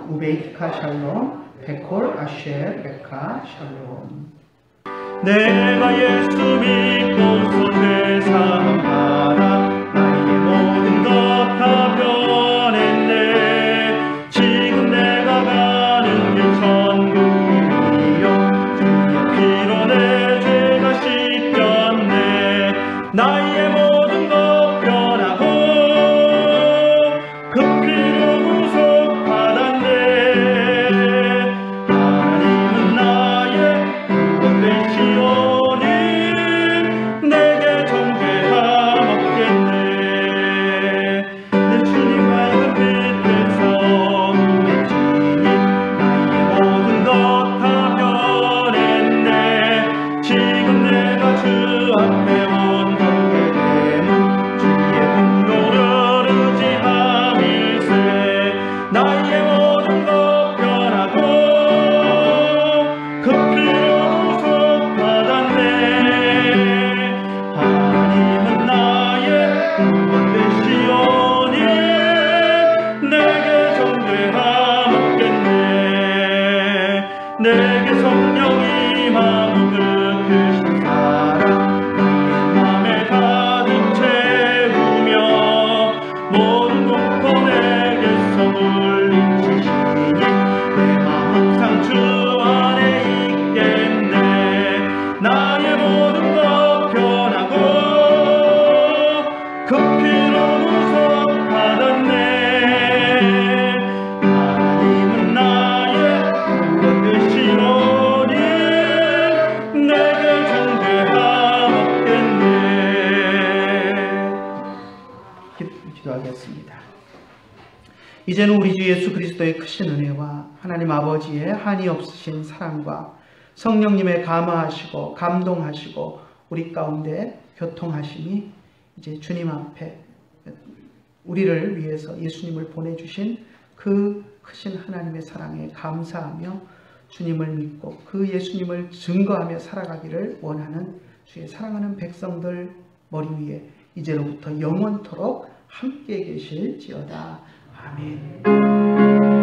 우베이카 샬롬, 베콜 아쉘 베카 샬롬. 내가 예수 믿고서 세상하라 나의 모든 것 다 변했네. 지금 내가 가는 길 천국이요 주의 피로 내 죄가 씻겼네. 나의 모든 것 변하고 그 피로 구속받았네. 하나님은 나의 구원 되시오니 내게 정죄함 없겠네. 내 주님과 이런 빛에서 맺히니 나의 모든 것 다 변했네. 지금 내가 주 앞에 온 경계됨은 주의 분노를 의지함일세. 나의 모든 것 변하고 그 피로 구속받았네. 하나님은 나의 구원 되시오니 내게 정죄함 없겠네. 내게 성령 임하고 그크신 사랑 나의 맘에 가득 채우며 모든 공포 내게서 물리치시니 내 마음 항상 주 안에 있겠네. 나의 모든 것 변하고 그 피로 구속받았네. 하나님은 나의 구원 되시오니 내게 정죄함 없겠네. 기도하겠습니다. 이제는 우리 주 예수 그리스도의 크신 은혜와 하나님 아버지의 한이 없으신 사랑과 성령님의 감화하시고 감동하시고 우리 가운데 교통하심이 이제 주님 앞에 우리를 위해서 예수님을 보내주신 그 크신 하나님의 사랑에 감사하며 주님을 믿고 그 예수님을 증거하며 살아가기를 원하는 주의 사랑하는 백성들 머리 위에 이제로부터 영원토록 함께 계실지어다. 아멘.